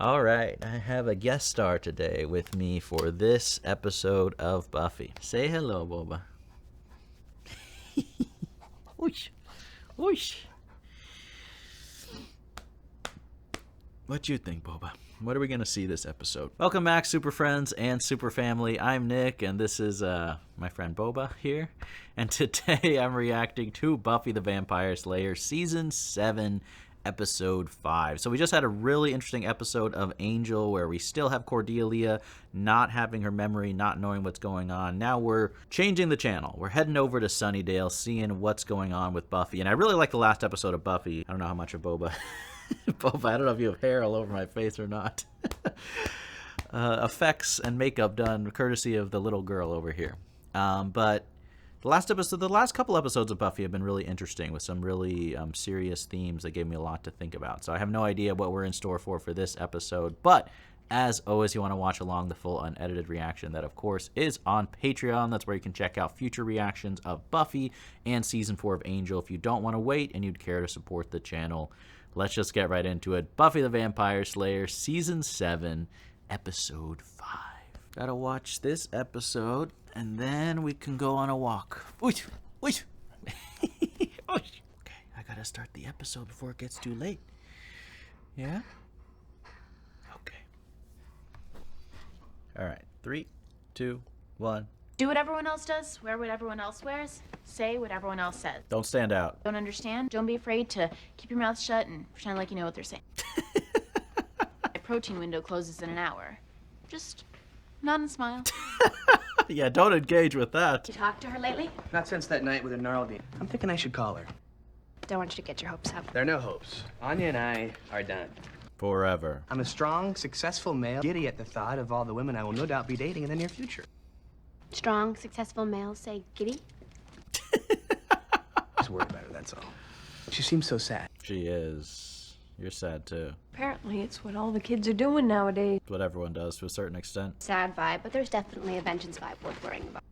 All right, I have a guest star today with me for this episode of Buffy. Say hello, Boba. Whoosh, whoosh. What you think, Boba? What are we going to see this episode? Welcome back, super friends and super family. I'm Nick, and this is my friend Boba here. And today I'm reacting to Buffy the Vampire Slayer Season 7, Episode 5. So we just had a really interesting episode of Angel where we still have Cordelia not having her memory, not knowing what's going on. Now we're changing the channel. We're heading over to Sunnydale, seeing what's going on with Buffy. And I really like the last episode of Buffy. I don't know how much of Boba... Boba, I don't know if you have hair all over my face or not. Effects and makeup done courtesy of the little girl over here. But the last couple episodes of Buffy have been really interesting with some really serious themes that gave me a lot to think about. So I have no idea what we're in store for this episode. But as always, you want to watch along the full unedited reaction that, of course, is on Patreon. That's where you can check out future reactions of Buffy and Season 4 of Angel. If you don't want to wait and you'd care to support the channel, let's just get right into it. Buffy the Vampire Slayer, Season 7, Episode 5. Gotta watch this episode, and then we can go on a walk. Okay, I gotta start the episode before it gets too late. Yeah? Okay. Alright, 3, 2, 1. Do what everyone else does, wear what everyone else wears, say what everyone else says. Don't stand out. Don't understand? Don't be afraid to keep your mouth shut and pretend like you know what they're saying. My protein window closes in an hour. Just nod and smile. Yeah, don't engage with that. You talked to her lately? Not since that night with her gnarly. I'm thinking I should call her. Don't want you to get your hopes up. There are no hopes. Anya and I are done. Forever. I'm a strong, successful male, giddy at the thought of all the women I will no doubt be dating in the near future. Strong, successful males say giddy. Just worry about her, that's all. She seems so sad. She is. You're sad too. Apparently, it's what all the kids are doing nowadays. It's what everyone does to a certain extent. Sad vibe, but there's definitely a vengeance vibe worth worrying about.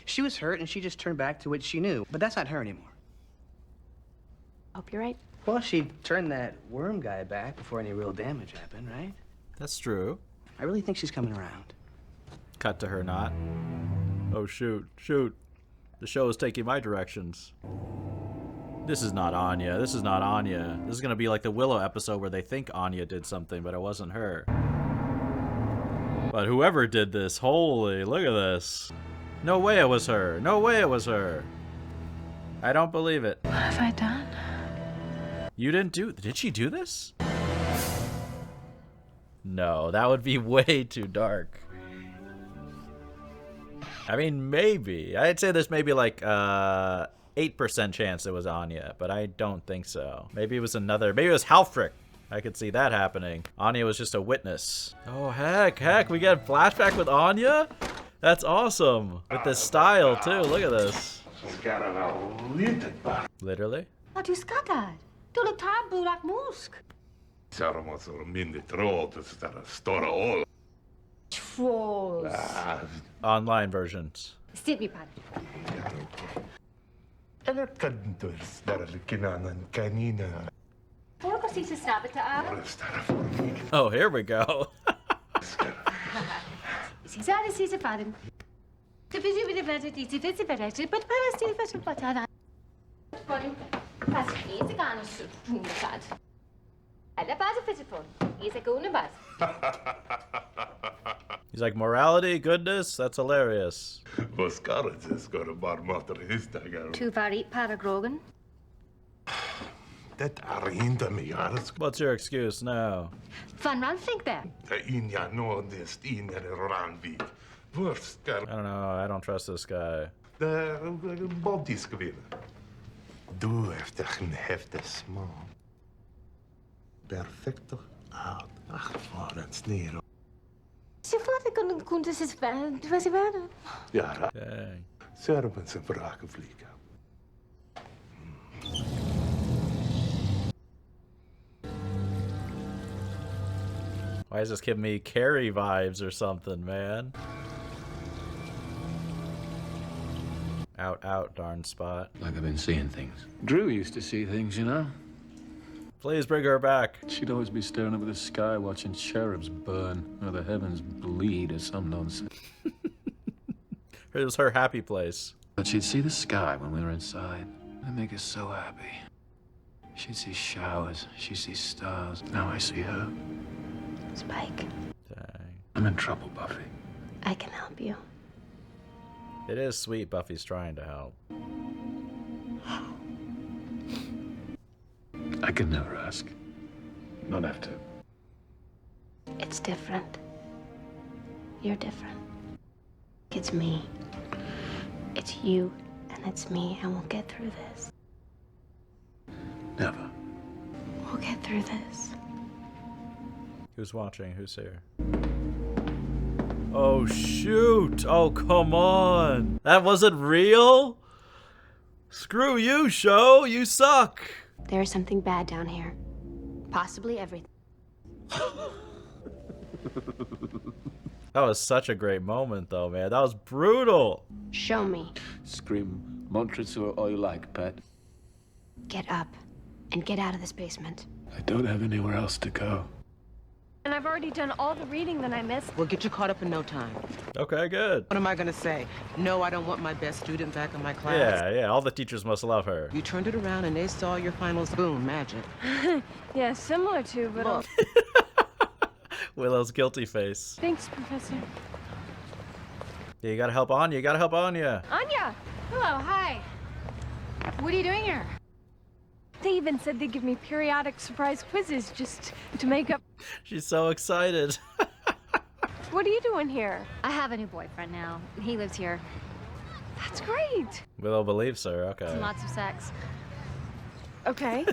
She was hurt and she just turned back to what she knew, but that's not her anymore. Hope you're right. Well, she turned that worm guy back before any real damage happened, right? That's true. I really think she's coming around. Cut to her not. Oh, shoot. The show is taking my directions. This is not Anya. This is going to be like the Willow episode where they think Anya did something, but it wasn't her. But whoever did this, holy, look at this. No way it was her. I don't believe it. What have I done? You did she do this? No, that would be way too dark. I mean, maybe. I'd say there's maybe like 8% chance it was Anya, but I don't think so. Maybe it was maybe it was Halfrick. I could see that happening. Anya was just a witness. Oh, heck, we get a flashback with Anya? That's awesome. With this style, too. Look at this. Literally? Wat du skattad? Du låg taburak musk. Trolls. Online versions. Sit me, pad. Puro ko sinasabi ta. Oh, here we go. Sinasabi si Faden. The busy with the better, the busy better, but para still better, but I. Pas he's a gun of sad. I love as a physical. He's a goon about. He's like, morality, goodness, that's hilarious. Too far eat paragrogan. What's your excuse now? Van Ranfink there. I don't know, I don't trust this guy. Du efter en häftig smak. Perfecto out. Ach, varens ner. Se flat kon dus is was hij verder. Ja, Dang. serben zijn vragen vliegen. Why is this giving me Carrie vibes or something, man? Out, darn spot. Like I've been seeing things. Drew used to see things, you know. Please bring her back. She'd always be staring up at the sky watching cherubs burn or the heavens bleed or some nonsense. It was her happy place. But she'd see the sky when we were inside. It'd make us so happy. She'd see showers, she'd see stars. Now I see her. Spike, Dang. I'm in trouble, Buffy. I can help you. It is sweet Buffy's trying to help. I can never ask. Not have to. It's different. You're different. It's me. It's you, and it's me, and we'll get through this. Never. We'll get through this. Who's watching? Who's here? Oh shoot! Oh come on! That wasn't real? Screw you, show! You suck! There is something bad down here. Possibly everything. That was such a great moment though, man. That was brutal! Show me. Scream mantras all you like, pet. Get up and get out of this basement. I don't have anywhere else to go. And I've already done all the reading that I missed. We'll get you caught up in no time. Okay, good. What am I gonna say? No, I don't want my best student back in my class. Yeah, all the teachers must love her. You turned it around and they saw your finals. Boom, magic. Yeah, similar to, but Look, Willow's guilty face. thanks, Professor. Yeah, you gotta help Anya, you gotta help Anya. Anya! Hello, hi. What are you doing here? They even said they'd give me periodic surprise quizzes just to make up. She's so excited. What are you doing here? I have a new boyfriend now. He lives here. That's great. Willow believes her, okay. And lots of sex. Okay.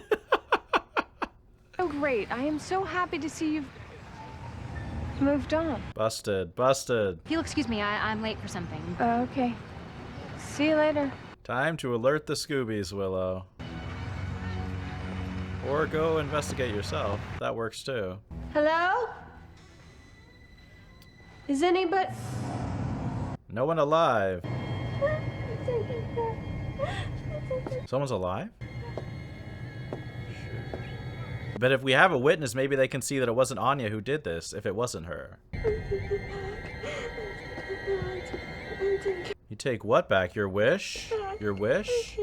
Oh, great. I am so happy to see you've moved on. Busted, busted. If you'll excuse me, I'm late for something. Okay. See you later. Time to alert the Scoobies, Willow. Or go investigate yourself. That works too. Hello? Is anybody... No one alive. Someone's alive? But if we have a witness, maybe they can see that it wasn't Anya who did this, if it wasn't her. You take what back? Your wish? Your wish?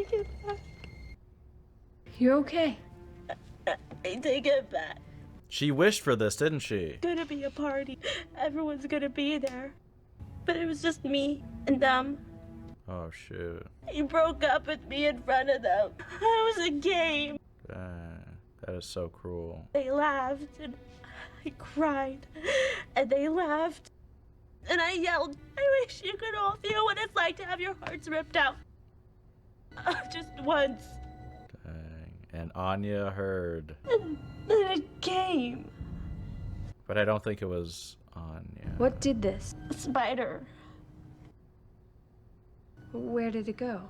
You okay? I take it back. She wished for this, didn't she? Gonna be a party. Everyone's gonna be there. But it was just me and them. Oh, shoot. He broke up with me in front of them. It was a game. That is so cruel. They laughed and I cried. And they laughed. And I yelled, I wish you could all feel what it's like to have your hearts ripped out. Just once. Dang. And Anya heard. And then it came. But I don't think it was Anya. What did this? A spider. Where did it go?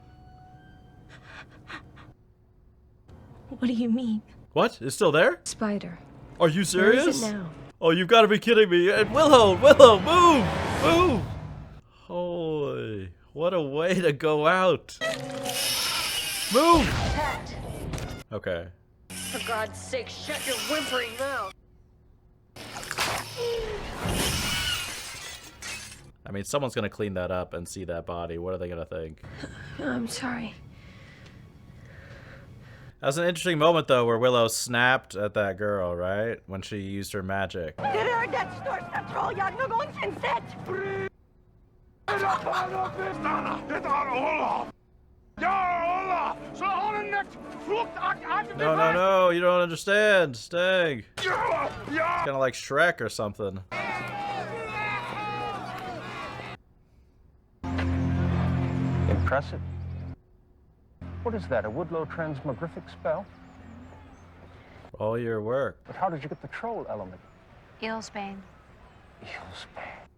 What do you mean? What? It's still there? Spider. Are you Where serious? is it now? Oh, you've got to be kidding me. And Willow, move! Move! Holy, what a way to go out. Move! Pat, Okay. for God's sake, shut your whimpering mouth. I mean, someone's going to clean that up and see that body. What are they going to think? I'm sorry. That was an interesting moment, though, where Willow snapped at that girl, right? When she used her magic. No, you don't understand. Stag. It's kind of like Shrek or something. Impressive. What is that, a Woodlow transmogrific spell? All your work. But how did you get the troll element? Eelsbane. Eelsbane.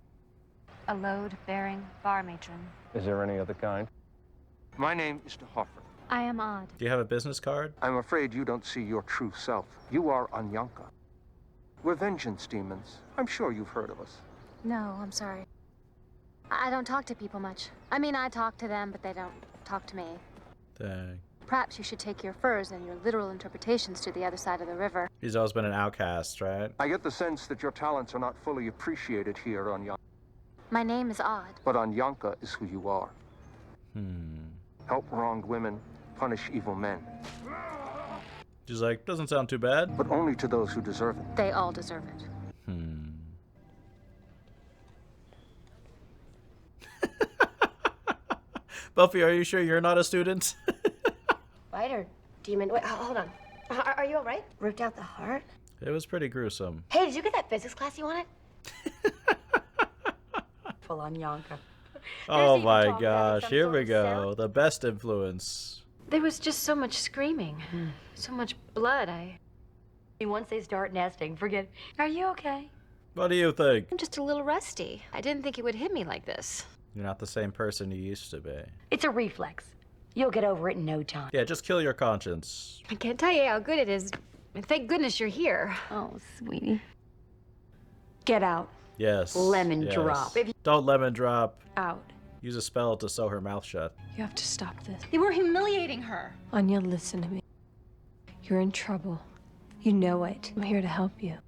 A load-bearing bar matron. Is there any other kind? My name is De Hoffer. I am odd. Do you have a business card? I'm afraid you don't see your true self. You are Anyanka. We're vengeance demons. I'm sure you've heard of us. No, I'm sorry. I don't talk to people much. I mean, I talk to them, but they don't talk to me. Dang. Perhaps you should take your furs and your literal interpretations to the other side of the river. He's always been an outcast, right? I get the sense that your talents are not fully appreciated here on Yanka. My name is Odd. But Anyanka is who you are. Hmm. Help wronged women, punish evil men. She's like, doesn't sound too bad. But only to those who deserve it. They all deserve it. Hmm. Buffy, are you sure you're not a student? Spider demon. Wait, hold on. Are you all right? Ripped out the heart? It was pretty gruesome. Hey, did you get that physics class you wanted? Full on Yanka. Oh even my talk about gosh, some here sort we of go. sound. The best influence. There was just so much screaming. So much blood. Once they start nesting, forget. Are you okay? What do you think? I'm just a little rusty. I didn't think it would hit me like this. You're not the same person you used to be. It's a reflex. You'll get over it in no time. Yeah, just kill your conscience. I can't tell you how good it is. And thank goodness you're here. Oh, sweetie. Get out. Yes. Lemon yes. drop. If you... Don't lemon drop. Out. Use a spell to sew her mouth shut. You have to stop this. They were humiliating her. Anya, listen to me. You're in trouble. You know it. I'm here to help you.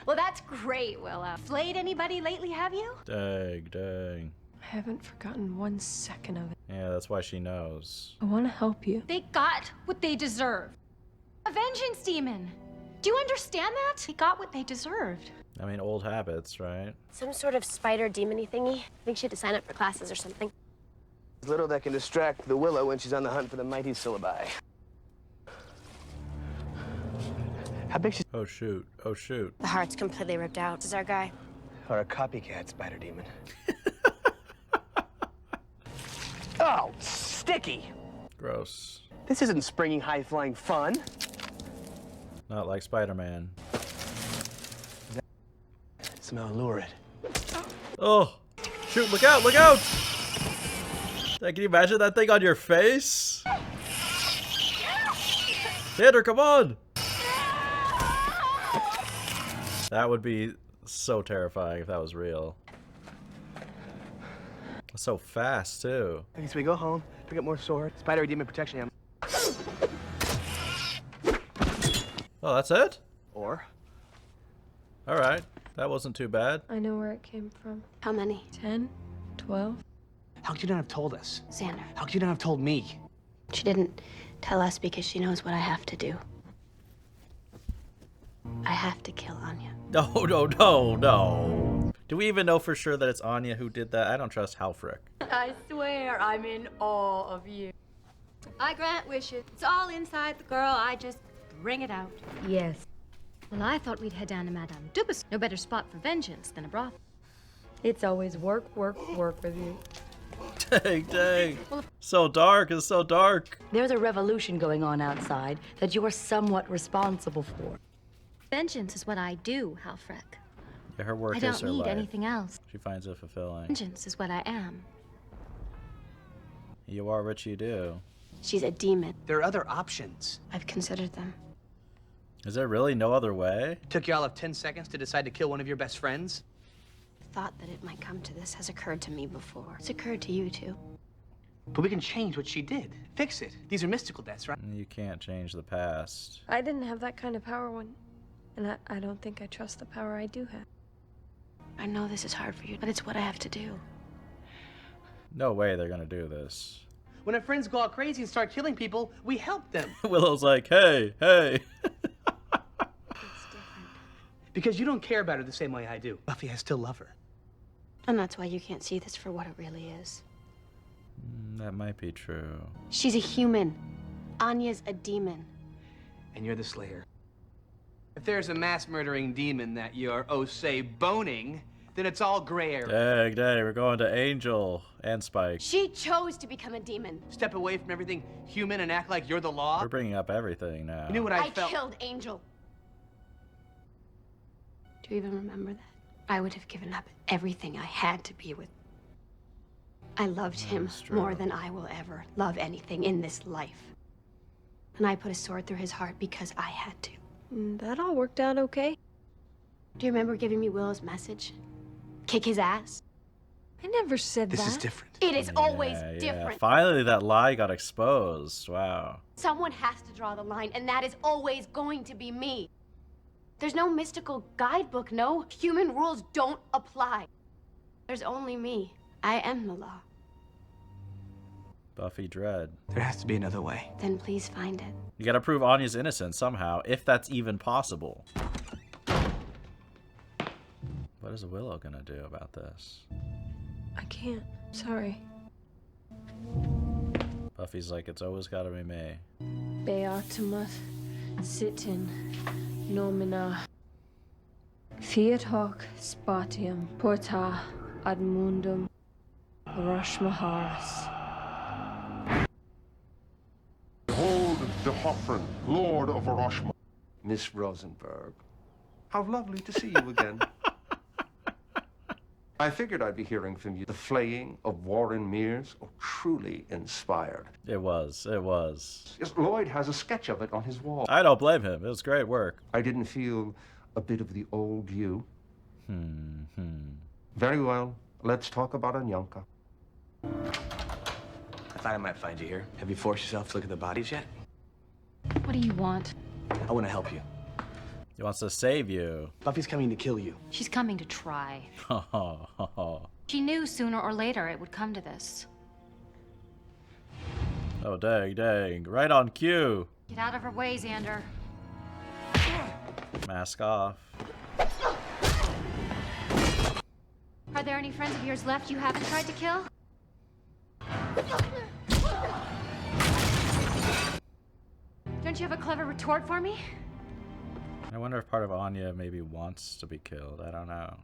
Well, that's great, Willa. Flayed anybody lately, have you? Dang, dang. I haven't forgotten 1 second of it. Yeah, that's why she knows. I want to help you. They got what they deserved. A vengeance demon. Do you understand that? They got what they deserved. I mean, old habits, right? Some sort of spider demon-y thingy. I think she had to sign up for classes or something. Little that can distract the Willow when she's on the hunt for the mighty syllabi. How big she's... Oh, shoot. Oh, shoot. The heart's completely ripped out. This is our guy. Or a copycat spider demon. Oh, sticky! Gross. This isn't springing high-flying fun. Not like Spider-Man. Smell lurid. Oh! Shoot, look out, look out! Can you imagine that thing on your face? Hit her, come on! That would be so terrifying if that was real. So fast, too. Okay, so we go home, pick up more sword, spider demon protection ammo. Oh, that's it? Or... Alright, that wasn't too bad. I know where it came from. How many? 10? 12? How could you not have told us? Xander. How could you not have told me? She didn't tell us because she knows what I have to do. I have to kill Anya. No, no, no, no. Do we even know for sure that it's Anya who did that? I don't trust Halfrick. I swear I'm in awe of you. I grant wishes. It's all inside the girl. I just bring it out. Yes. Well, I thought we'd head down to Madame Dupus. No better spot for vengeance than a brothel. It's always work, work, work with you. Dang, dang. So dark, it's so dark. There's a revolution going on outside that you are somewhat responsible for. Vengeance is what I do, Halfrek. Yeah, her work I is don't her need life. anything else. She finds it fulfilling. Vengeance is what I am. You are what you do. She's a demon. There are other options. I've considered them. Is there really no other way? Took y'all of 10 seconds to decide to kill one of your best friends? The thought that it might come to this has occurred to me before. It's occurred to you, too. But we can change what she did. Fix it. These are mystical deaths, right? You can't change the past. I didn't have that kind of power when... And I don't think I trust the power I do have. I know this is hard for you, but it's what I have to do. No way they're gonna do this. When our friends go all crazy and start killing people, we help them. Willow's like, hey, hey. Because you don't care about her the same way I do. Buffy, I still love her. And that's why you can't see this for what it really is. That might be true. She's a human. Anya's a demon. And you're the slayer. If there's a mass-murdering demon that you're, oh, say, boning, then it's all gray area. Dang, dang, we're going to Angel and Spike. She chose to become a demon. Step away from everything human and act like you're the law. We're bringing up everything now. You knew what I felt. Killed Angel. Do you even remember that? I would have given up everything I had to be with. I loved him more than I will ever love anything in this life. And I put a sword through his heart because I had to. That all worked out okay. Do you remember giving me Willow's message? Kick his ass? I never said This that. is different. It is always Yeah. different. Finally, that lie got exposed. Wow. Someone has to draw the line, and that is always going to be me. There's no mystical guidebook, no human rules don't apply. There's only me. I am the law. Buffy Dread. There has to be another way. Then please find it. You gotta prove Anya's innocent somehow, if that's even possible. What is Willow gonna do about this? I can't. Sorry. Buffy's like, it's always gotta be me. Beatimus sitin nomina fiat hoc spatium porta ad mundum Rashmaharis. Behold the Hoffren, Lord of Roshma. Miss Rosenberg, how lovely to see you again. I figured I'd be hearing from you. The flaying of Warren Mears, truly inspired. It was. Yes, Lloyd has a sketch of it on his wall. I don't blame him. It was great work. I didn't feel a bit of the old you. Very well. Let's talk about Anyanka. I thought I might find you here. Have you forced yourself to look at the bodies yet? What do you want? I want to help you. He wants to save you. Buffy's coming to kill you. She's coming to try. She knew sooner or later it would come to this. Oh, dang. Right on cue. Get out of her way, Xander. Mask off. Are there any friends of yours left you haven't tried to kill? Don't you have a clever retort for me? I wonder if part of Anya maybe wants to be killed. I don't know.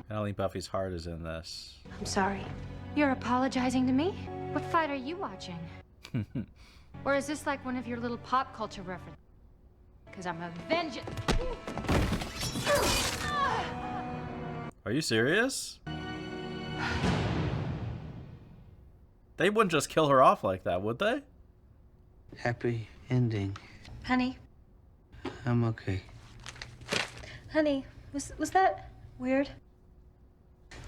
I don't think Buffy's heart is in this. I'm sorry. You're apologizing to me? What fight are you watching? Or is this like one of your little pop culture references? Because I'm a vengeance. Are you serious? They wouldn't just kill her off like that, would they? Happy ending. Honey. I'm okay. Honey, was that weird?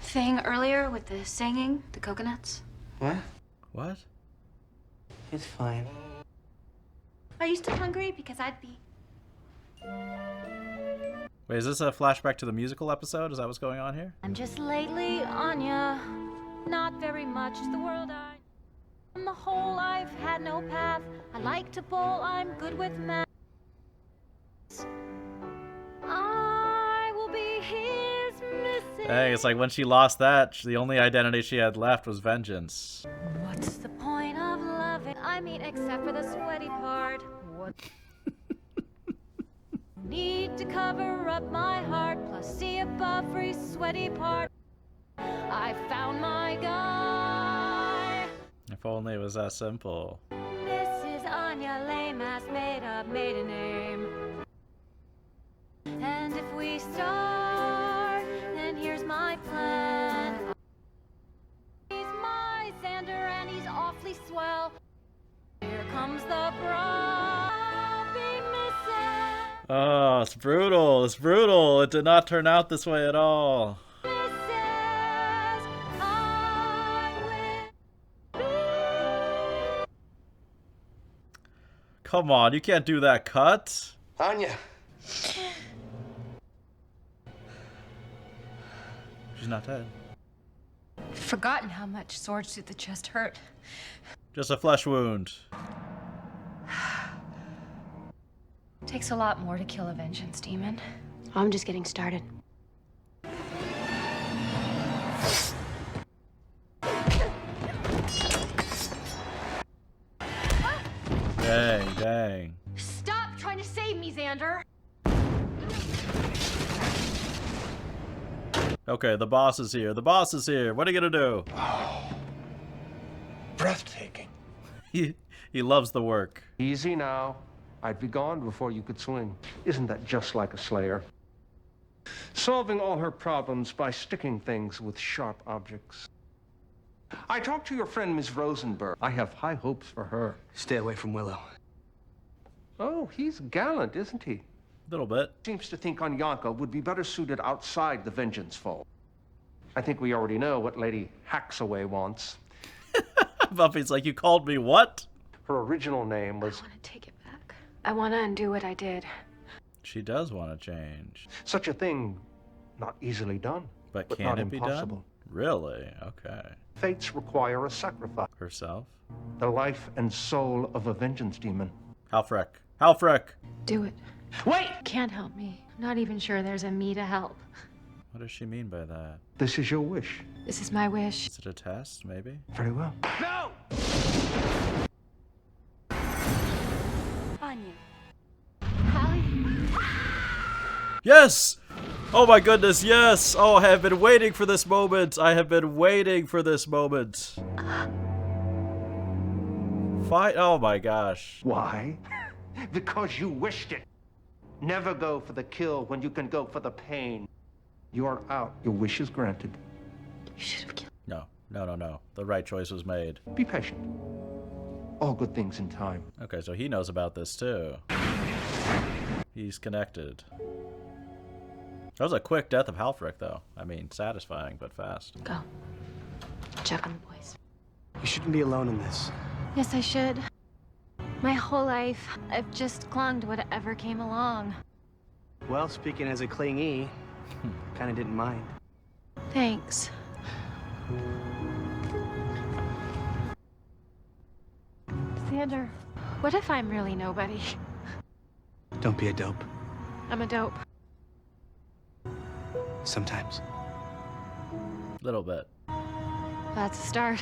Thing earlier with the singing, the coconuts? What? What? It's fine. Are you still hungry? Because I'd be. Wait, is this a flashback to the musical episode? Is that what's going on here? I'm just lately Anya. Not very much is the world I. On the whole, I've had no path. I like to bowl, I'm good with math. I will be his missing. Hey, it's like when she lost that, the only identity she had left was vengeance. What's the point of loving? I mean, except for the sweaty part. What? Need to cover up my heart, plus see above every sweaty part. I found my guy. If only it was that simple. This is Anya, lame ass made up maiden name. And if we start, then here's my plan. He's my Xander and he's awfully swell. Here comes the bride. I'll be missing. Oh, it's brutal. It's brutal. It did not turn out this way at all. Come on, you can't do that cut. Anya. She's not dead. Forgotten how much swords to the chest hurt. Just a flesh wound. Takes a lot more to kill a vengeance demon. I'm just getting started. Dang. Stop trying to save me, Xander! Okay, the boss is here. The boss is here. What are you gonna do? Breathtaking. He loves the work. Easy now. I'd be gone before you could swing. Isn't that just like a slayer? Solving all her problems by sticking things with sharp objects. I talked to your friend, Miss Rosenberg. I have high hopes for her. Stay away from Willow. Oh, he's gallant, isn't he? A little bit. Seems to think ANYA would be better suited outside the Vengeance Fold. I think we already know what Lady Hacksaway wants. Buffy's like, you called me what? Her original name was... I want to take it back. I want to undo what I did. She does want to change. Such a thing, not easily done. But can not it be impossible. done? Really? Okay. Fates require a sacrifice. Herself? The life and soul of a vengeance demon. Halfrek. Halfrek! Do it. Wait! Can't help me. Not even sure there's a me to help. What does she mean by that? This is your wish. This is my wish. Is it a test, maybe? Very well. No! Anya. Yes! Oh my goodness, yes! Oh, I have been waiting for this moment. I have been waiting for this moment. Fight! Oh my gosh. Why? Because you wished it. Never go for the kill when you can go for the pain. You are out. Your wish is granted. You should have killed. No, no, no, no. The right choice was made. Be patient. All good things in time. Okay, so he knows about this too. He's connected. That was a quick death of Halfrek, though. I mean, satisfying, but fast. Go. Check on the boys. You shouldn't be alone in this. Yes, I should. My whole life, I've just clung to whatever came along. Well, speaking as a clingy, kind of didn't mind. Thanks. Xander, what if I'm really nobody? Don't be a dope. I'm a dope. Sometimes. Little bit. That's a start.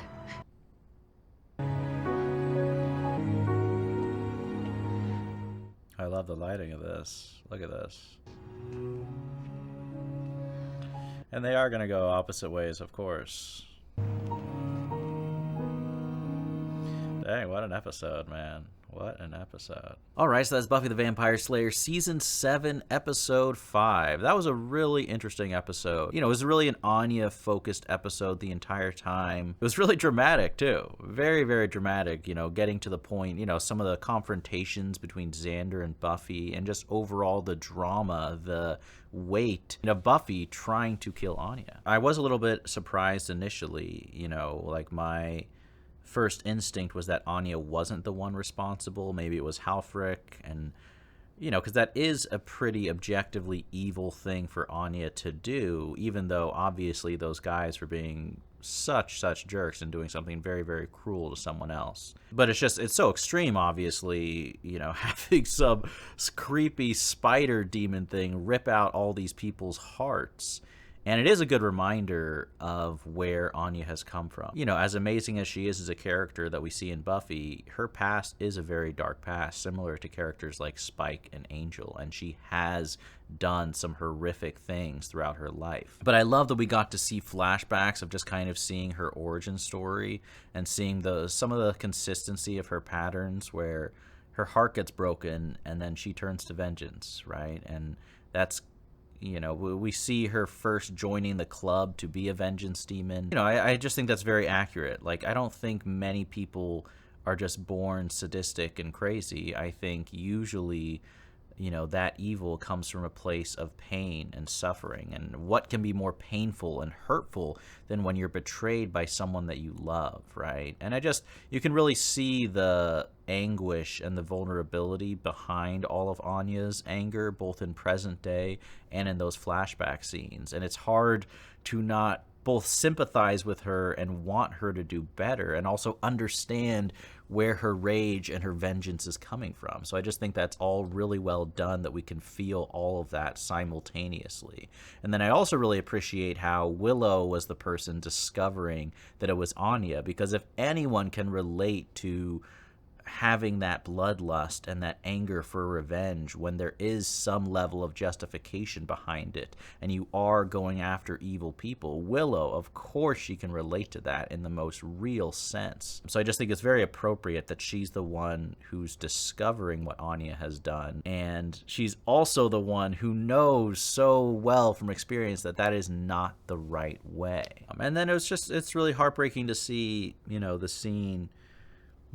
I love the lighting of this. Look at this. And they are going to go opposite ways, of course. Dang, what an episode, man. What an episode. Alright, so that's Buffy the Vampire Slayer Season 7, Episode 5. That was a really interesting episode. You know, it was really an Anya-focused episode the entire time. It was really dramatic, too. Very, very dramatic, you know, getting to the point, you know, some of the confrontations between Xander and Buffy, and just overall the drama, the weight of Buffy trying to kill Anya. I was a little bit surprised initially, you know, like my first instinct was that Anya wasn't the one responsible. Maybe it was Halfrek, and you know, because that is a pretty objectively evil thing for Anya to do, even though obviously those guys were being such jerks and doing something very, very cruel to someone else. But it's just, it's so extreme, obviously, you know, having some creepy spider demon thing rip out all these people's hearts. And it is a good reminder of where Anya has come from. You know, as amazing as she is as a character that we see in Buffy, her past is a very dark past, similar to characters like Spike and Angel, and she has done some horrific things throughout her life. But I love that we got to see flashbacks of just kind of seeing her origin story and seeing some of the consistency of her patterns where her heart gets broken and then she turns to vengeance, right? And that's, you know, we see her first joining the club to be a vengeance demon. You know, I just think that's very accurate. Like, I don't think many people are just born sadistic and crazy. I think usually, you know, that evil comes from a place of pain and suffering. And what can be more painful and hurtful than when you're betrayed by someone that you love, right? And you can really see the anguish and the vulnerability behind all of Anya's anger, both in present day and in those flashback scenes. And it's hard to not both sympathize with her and want her to do better, and also understand where her rage and her vengeance is coming from. So I just think that's all really well done, that we can feel all of that simultaneously. And then I also really appreciate how Willow was the person discovering that it was Anya, because if anyone can relate to having that bloodlust and that anger for revenge when there is some level of justification behind it and you are going after evil people. Willow, of course, she can relate to that in the most real sense. So I just think it's very appropriate that she's the one who's discovering what Anya has done, and she's also the one who knows so well from experience that that is not the right way. And then it's really heartbreaking to see, you know, the scene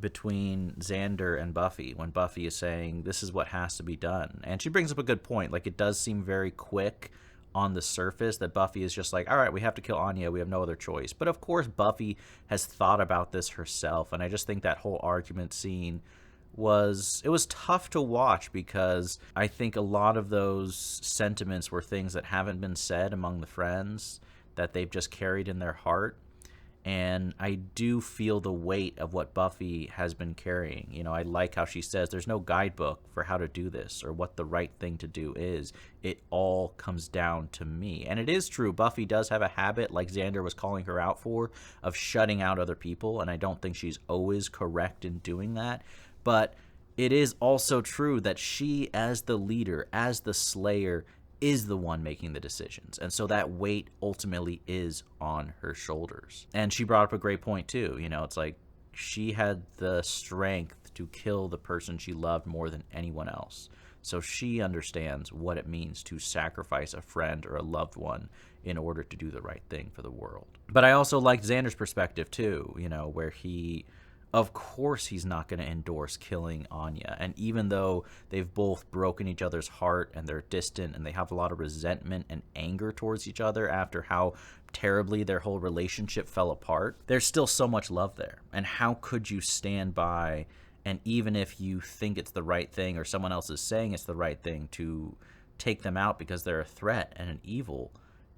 between Xander and Buffy when Buffy is saying this is what has to be done. And she brings up a good point. Like, it does seem very quick on the surface that Buffy is just like, all right, we have to kill Anya, we have no other choice. But of course Buffy has thought about this herself, and I just think that whole argument scene was tough to watch, because I think a lot of those sentiments were things that haven't been said among the friends, that they've just carried in their heart. And I do feel the weight of what Buffy has been carrying. You know, I like how she says there's no guidebook for how to do this or what the right thing to do is. It all comes down to me. And it is true. Buffy does have a habit, like Xander was calling her out for, of shutting out other people. And I don't think she's always correct in doing that. But it is also true that she, as the leader, as the slayer, is the one making the decisions. And so that weight ultimately is on her shoulders. And she brought up a great point too. You know, it's like she had the strength to kill the person she loved more than anyone else. So she understands what it means to sacrifice a friend or a loved one in order to do the right thing for the world. But I also liked Xander's perspective too, you know, where he, of course he's not going to endorse killing Anya. And even though they've both broken each other's heart and they're distant and they have a lot of resentment and anger towards each other after how terribly their whole relationship fell apart, there's still so much love there. And how could you stand by, and even if you think it's the right thing or someone else is saying it's the right thing, to take them out because they're a threat and an evil,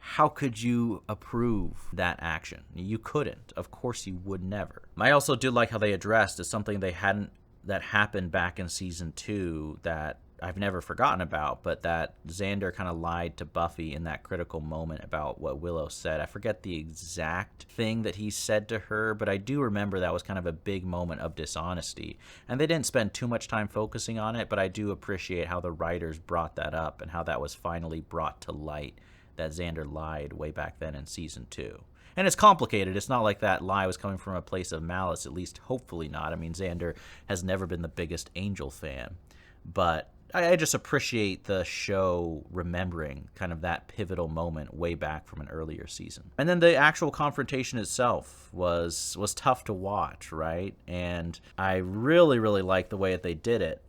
how could you approve that action? You couldn't. Of course you would never. I also do like how they addressed as something that happened back in season 2 that I've never forgotten about, but that Xander kind of lied to Buffy in that critical moment about what Willow said. I forget the exact thing that he said to her, but I do remember that was kind of a big moment of dishonesty. And they didn't spend too much time focusing on it, but I do appreciate how the writers brought that up and how that was finally brought to light, that Xander lied way back then in season 2. And it's complicated. It's not like that lie was coming from a place of malice, at least hopefully not. I mean, Xander has never been the biggest Angel fan, but I just appreciate the show remembering kind of that pivotal moment way back from an earlier season. And then the actual confrontation itself was tough to watch, right? And I really, really liked the way that they did it.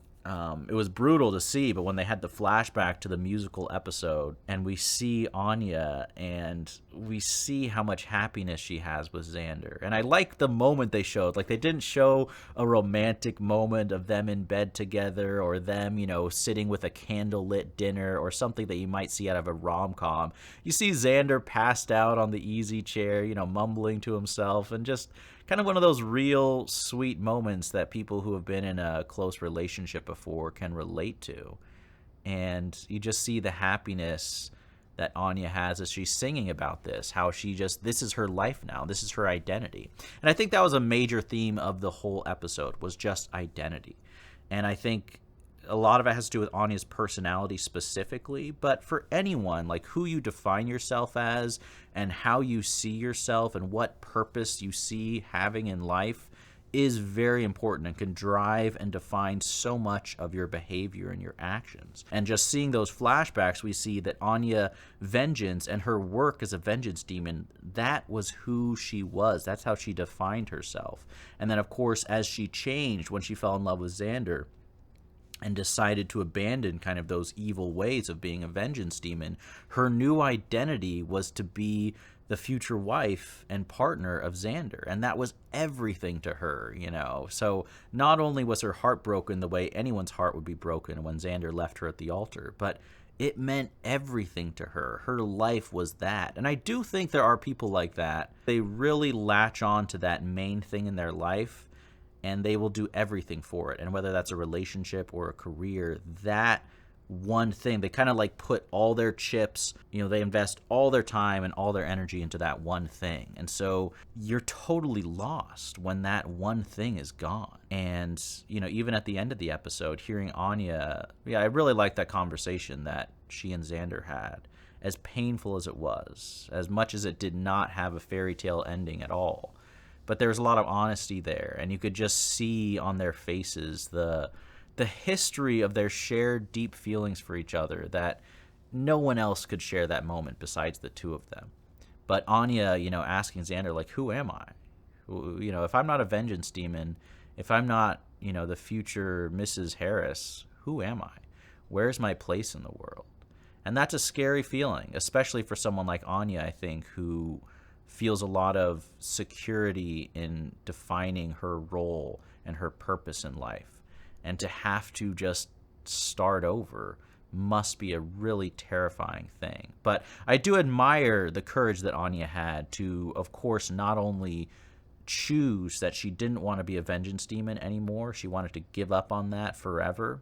It was brutal to see, but when they had the flashback to the musical episode and we see Anya and we see how much happiness she has with Xander. And I like the moment they showed. Like, they didn't show a romantic moment of them in bed together or them, you know, sitting with a candlelit dinner or something that you might see out of a rom-com. You see Xander passed out on the easy chair, you know, mumbling to himself, and just kind of one of those real sweet moments that people who have been in a close relationship before can relate to. And you just see the happiness that Anya has as she's singing about this, how she just, this is her life now, this is her identity. And I think that was a major theme of the whole episode, was just identity. And I think a lot of it has to do with Anya's personality specifically, but for anyone, like who you define yourself as and how you see yourself and what purpose you see having in life is very important and can drive and define so much of your behavior and your actions. And just seeing those flashbacks, we see that Anya Vengeance and her work as a vengeance demon, that was who she was. That's how she defined herself. And then, of course, as she changed when she fell in love with Xander and decided to abandon kind of those evil ways of being a vengeance demon, her new identity was to be the future wife and partner of Xander. And that was everything to her, you know. So not only was her heart broken the way anyone's heart would be broken when Xander left her at the altar, but it meant everything to her. Her life was that. And I do think there are people like that. They really latch on to that main thing in their life, and they will do everything for it. And whether that's a relationship or a career, that one thing. They kind of like put all their chips, they invest all their time and all their energy into that one thing. And so you're totally lost when that one thing is gone. And, even at the end of the episode, hearing Anya, I really liked that conversation that she and Xander had. As painful as it was, as much as it did not have a fairy tale ending at all. But there was a lot of honesty there, and you could just see on their faces the history of their shared deep feelings for each other that no one else could share that moment besides the two of them. But Anya, asking Xander, like, who am I? If I'm not a vengeance demon, if I'm not, the future Mrs. Harris, who am I? Where's my place in the world? And that's a scary feeling, especially for someone like Anya, I think, who feels a lot of security in defining her role and her purpose in life. And to have to just start over must be a really terrifying thing. But I do admire the courage that Anya had to, of course, not only choose that she didn't want to be a vengeance demon anymore, she wanted to give up on that forever,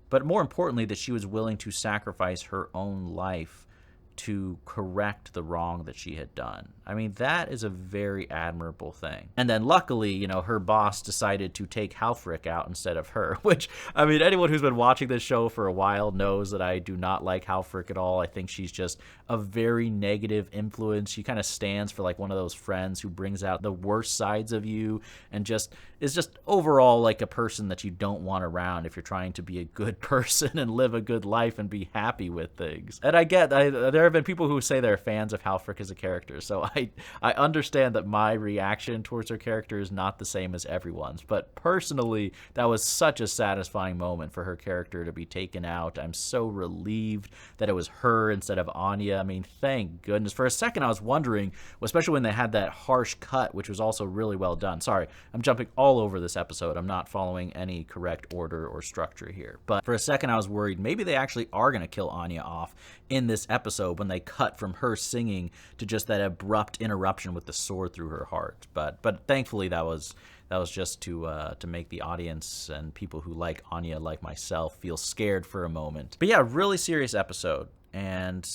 but more importantly, that she was willing to sacrifice her own life to correct the wrong that she had done. I mean, that is a very admirable thing. And then luckily, her boss decided to take Halfrick out instead of her, which, I mean, anyone who's been watching this show for a while knows that I do not like Halfrick at all. I think she's just a very negative influence. She kind of stands for like one of those friends who brings out the worst sides of you and just is just overall like a person that you don't want around if you're trying to be a good person and live a good life and be happy with things. And I get, there have been people who say they're fans of Halfrick as a character, so I understand that my reaction towards her character is not the same as everyone's, but personally, that was such a satisfying moment for her character to be taken out. I'm so relieved that it was her instead of Anya. I mean, thank goodness. For a second, I was wondering, especially when they had that harsh cut, which was also really well done. Sorry, I'm jumping all over this episode. I'm not following any correct order or structure here. But for a second, I was worried maybe they actually are going to kill Anya off in this episode when they cut from her singing to just that abrupt interruption with the sword through her heart. But thankfully that was just to make the audience and people who like Anya, like myself, feel scared for a moment. But yeah, really serious episode and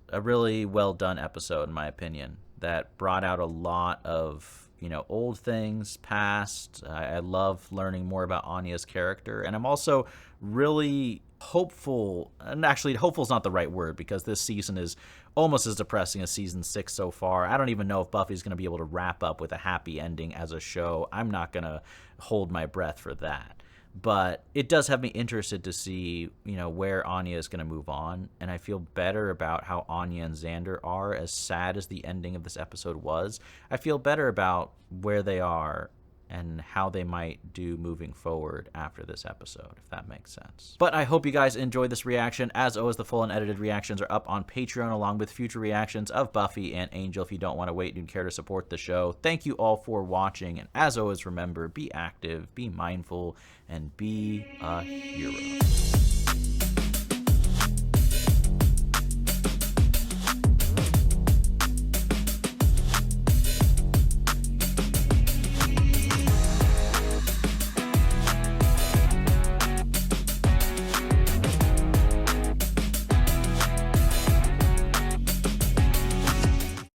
a really well done episode in my opinion that brought out a lot of old things, past. I love learning more about Anya's character, and I'm also really hopeful, and actually hopeful is not the right word because this season is almost as depressing as season 6 so far. I don't even know if Buffy's going to be able to wrap up with a happy ending as a show. I'm not going to hold my breath for that. But it does have me interested to see, where Anya is going to move on. And I feel better about how Anya and Xander are, as sad as the ending of this episode was. I feel better about where they are and how they might do moving forward after this episode, if that makes sense. But I hope you guys enjoyed this reaction. As always, the full unedited reactions are up on Patreon, along with future reactions of Buffy and Angel if you don't want to wait and care to support the show. Thank you all for watching, and as always, remember, be active, be mindful, and be a hero.